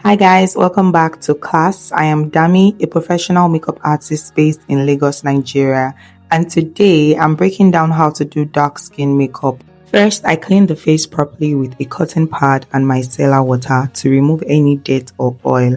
Hi guys, welcome back to class. I am Dami, a professional makeup artist based in Lagos, Nigeria. And today I'm breaking down how to do dark skin makeup. First, I clean the face properly with a cotton pad and micellar water to remove any dirt or oil.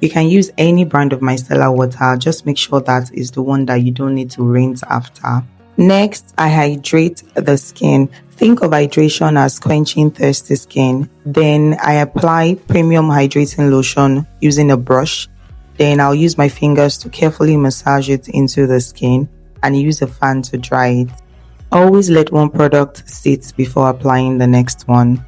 You can use any brand of micellar water, just make sure that is the one that you don't need to rinse after. Next, I hydrate the skin. Think of hydration as quenching thirsty skin. Then I apply premium hydrating lotion using a brush. Then I'll use my fingers to carefully massage it into the skin and use a fan to dry it. Always let one product sit before applying the next one.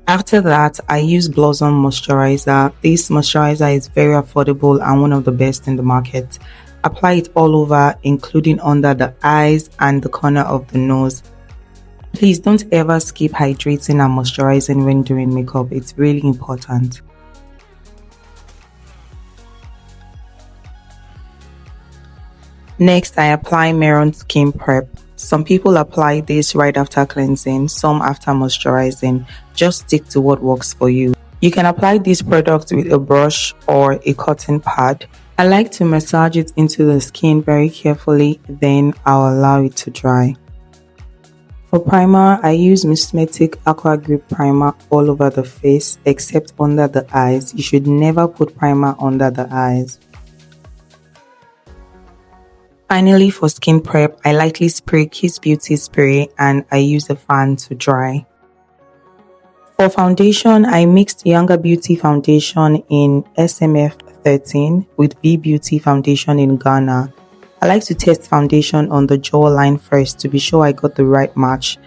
After that, I use Blossom Moisturizer. This moisturizer is very affordable and one of the best in the market. Apply it all over, including under the eyes and the corner of the nose. Please don't ever skip hydrating and moisturizing when doing makeup. It's really important. Next, I apply Meron Skin Prep. Some people apply this right after cleansing, some after moisturizing. Just stick to what works for you. You can apply this product with a brush or a cotton pad. I like to massage it into the skin very carefully, then I'll allow it to dry. For primer, I use Missmetic Aqua Grip Primer all over the face except under the eyes. You should never put primer under the eyes. Finally, for skin prep, I lightly spray Kiss Beauty spray and I use a fan to dry. For foundation, I mixed Younger Beauty foundation in SMF 13 with V Beauty foundation in Ghana. I like to test foundation on the jawline first to be sure I got the right match.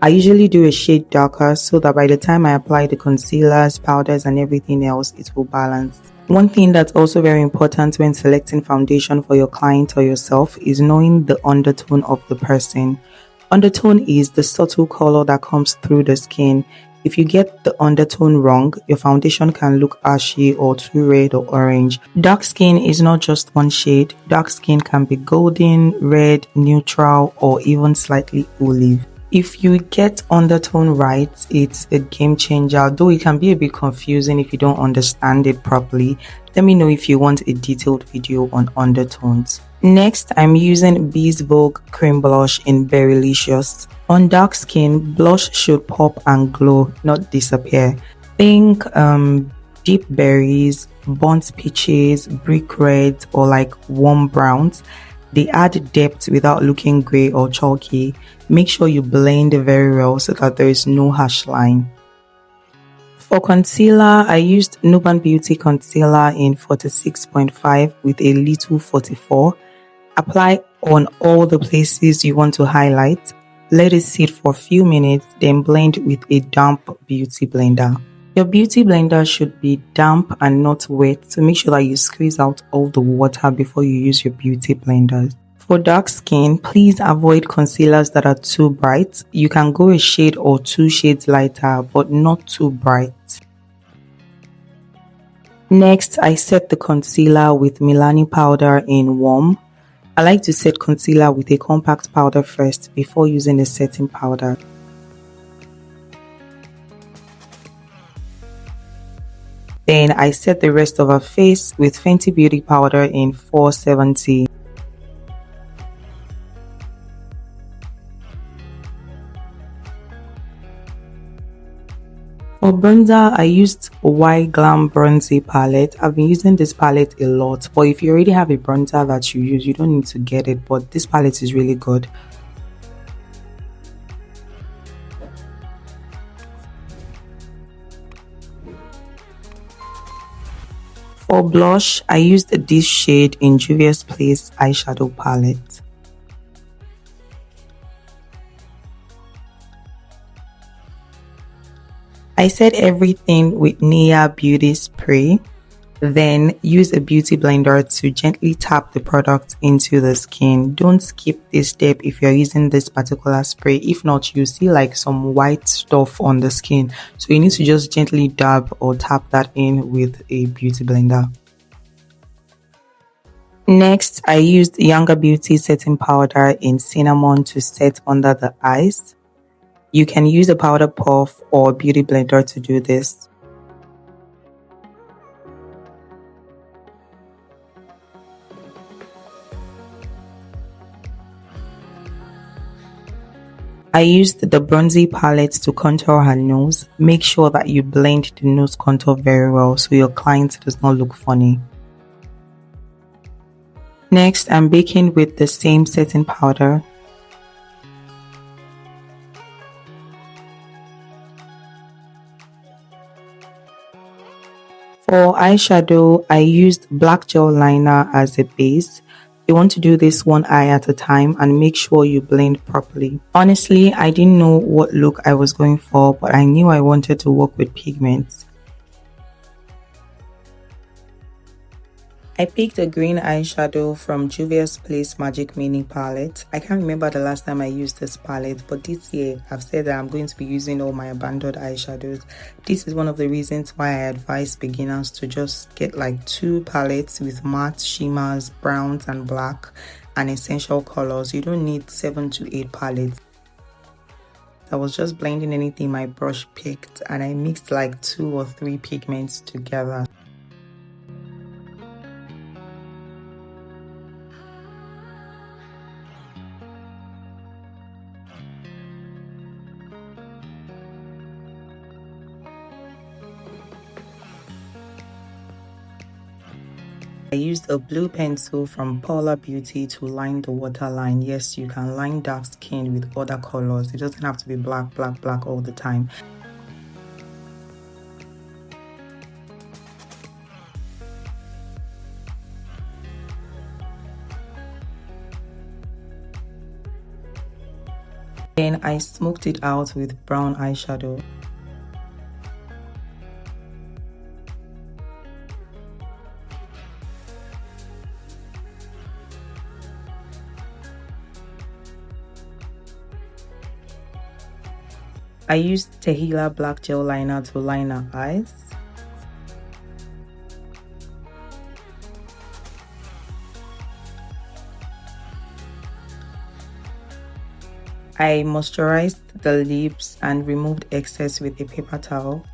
I usually do a shade darker so that by the time I apply the concealers, powders and everything else, it will balance. One thing that's also very important when selecting foundation for your client or yourself is knowing the undertone of the person. Undertone is the subtle color that comes through the skin. If you get the undertone wrong, your foundation can look ashy or too red or orange. Dark skin is not just one shade. Dark skin can be golden, red, neutral, or even slightly olive. If you get undertone right, it's a game changer, though it can be a bit confusing if you don't understand it properly. Let me know if you want a detailed video on undertones. Next, I'm using Bees Vogue Cream Blush in Berrylicious. On dark skin, blush should pop and glow, not disappear. Think deep berries, burnt peaches, brick red, or like warm browns. They add depth without looking grey or chalky. Make sure you blend very well so that there is no harsh line. For concealer, I used Nuban Beauty Concealer in 46.5 with a little 44. Apply on all the places you want to highlight. Let it sit for a few minutes, then blend with a damp beauty blender. Your beauty blender should be damp and not wet, so make sure that you squeeze out all the water before you use your beauty blender. For dark skin, please avoid concealers that are too bright. You can go a shade or two shades lighter, but not too bright. Next, I set the concealer with Milani powder in Warm. I like to set concealer with a compact powder first before using a setting powder. Then I set the rest of her face with Fenty Beauty powder in 470. For bronzer, I used Y Glam Bronzy palette. I've been using this palette a lot, but if you already have a bronzer that you use, you don't need to get it, but this palette is really good. For blush, I used this shade in Juvia's Place eyeshadow palette. I set everything with Nia Beauty Spray. Then use a beauty blender to gently tap the product into the skin. Don't skip this step if you're using this particular spray. If not, you see like some white stuff on the skin. So you need to just gently dab or tap that in with a beauty blender. Next, I used Younger Beauty setting powder in Cinnamon to set under the eyes. You can use a powder puff or beauty blender to do this. I used the bronzy palette to contour her nose. Make sure that you blend the nose contour very well so your client does not look funny. Next, I'm baking with the same setting powder. For eyeshadow, I used black gel liner as a base. You want to do this one eye at a time and make sure you blend properly. Honestly, I didn't know what look I was going for, but I knew I wanted to work with pigments. I picked a green eyeshadow from Juvia's Place Magic Mini palette. I can't remember the last time I used this palette, but this year I've said that I'm going to be using all my abandoned eyeshadows. This is one of the reasons why I advise beginners to just get like 2 palettes with matte, shimmers, browns and black and essential colors. You don't need 7 to 8 palettes. I was just blending anything my brush picked and I mixed like 2 or 3 pigments together. I used a blue pencil from Paula Beauty to line the waterline. Yes, you can line dark skin with other colors. It doesn't have to be black, black, black all the time. Then I smoked it out with brown eyeshadow. I used Tehila black gel liner to line her eyes. I moisturized the lips and removed excess with a paper towel.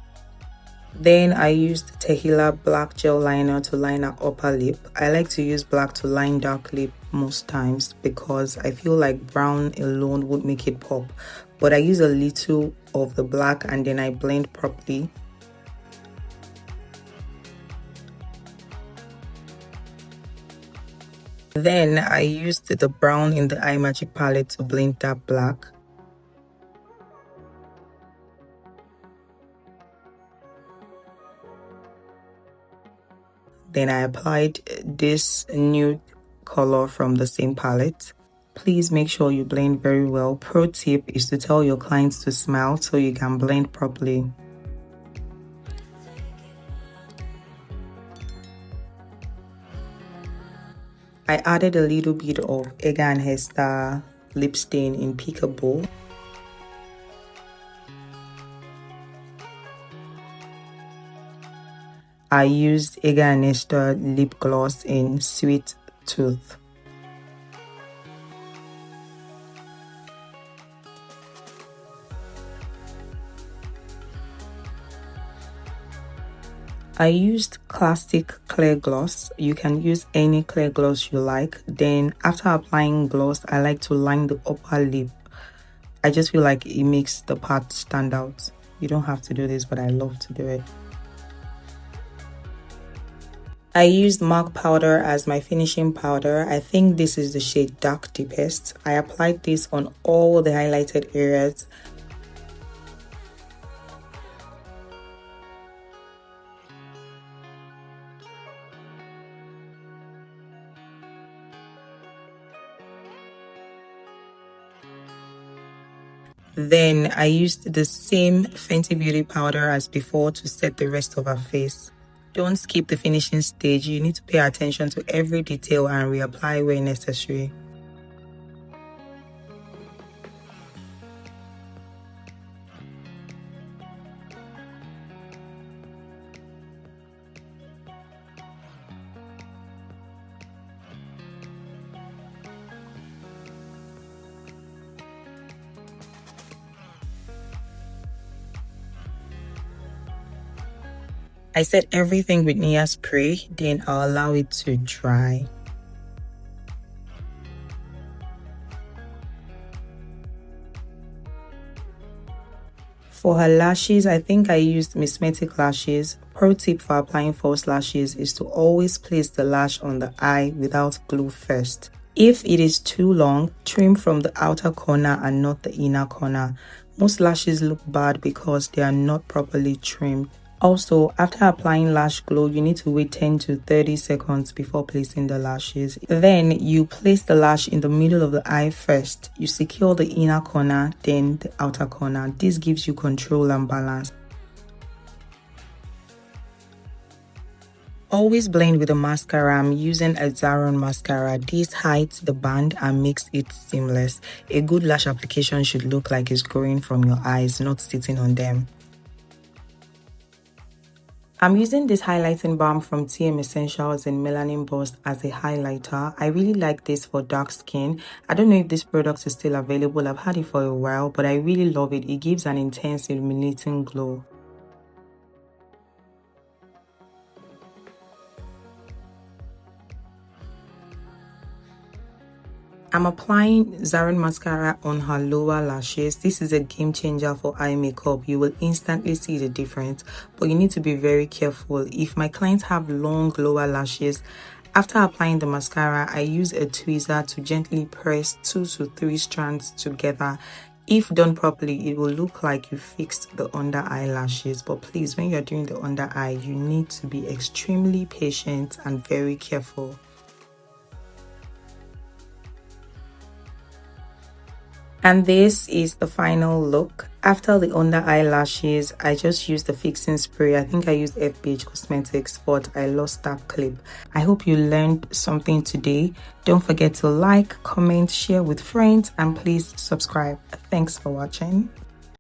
Then I used Tehila black gel liner to line her upper lip. I like to use black to line dark lip most times because I feel like brown alone would make it pop. But I use a little of the black and then I blend properly. Then I used the brown in the iMagic palette to blend that black. Then I applied this nude color from the same palette. Please make sure you blend very well. Pro tip is to tell your clients to smile so you can blend properly. I added a little bit of Egan Hester lip stain in Peekaboo. I used Egan Hester lip gloss in Sweet Tooth. I used Classic Clear Gloss. You can use any clear gloss you like. Then after applying gloss, I like to line the upper lip. I just feel like it makes the part stand out. You don't have to do this, but I love to do it. I used MAC powder as my finishing powder. I think this is the shade Dark Deepest. I applied this on all the highlighted areas. Then I used the same Fenty Beauty powder as before to set the rest of her face. Don't skip the finishing stage. You need to pay attention to every detail and reapply where necessary. I set everything with Nia spray, then I'll allow it to dry. For her lashes, I think I used Mismetic lashes. Pro tip for applying false lashes is to always place the lash on the eye without glue first. If it is too long, trim from the outer corner and not the inner corner. Most lashes look bad because they are not properly trimmed. Also, after applying lash glue, you need to wait 10 to 30 seconds before placing the lashes. Then you place the lash in the middle of the eye first. You secure the inner corner, then the outer corner. This gives you control and balance. Always blend with a mascara. I'm using a Zaron mascara. This hides the band and makes it seamless. A good lash application should look like it's growing from your eyes, not sitting on them. I'm using this highlighting balm from TM Essentials in Melanin Boost as a highlighter. I really like this for dark skin. I don't know if this product is still available. I've had it for a while, but I really love it. It gives an intense illuminating glow. I'm applying Zaron mascara on her lower lashes. This is a game changer for eye makeup. You will instantly see the difference, but you need to be very careful. If my clients have long lower lashes, after applying the mascara, I use a tweezer to gently press 2 to 3 strands together. If done properly, it will look like you fixed the under eyelashes. But please, when you're doing the under eye, you need to be extremely patient and very careful. And this is the final look. After the under eyelashes, I just used the fixing spray. I think I used FBH Cosmetics, but I lost that clip. I hope you learned something today. Don't forget to like, comment, share with friends, and please subscribe. Thanks for watching.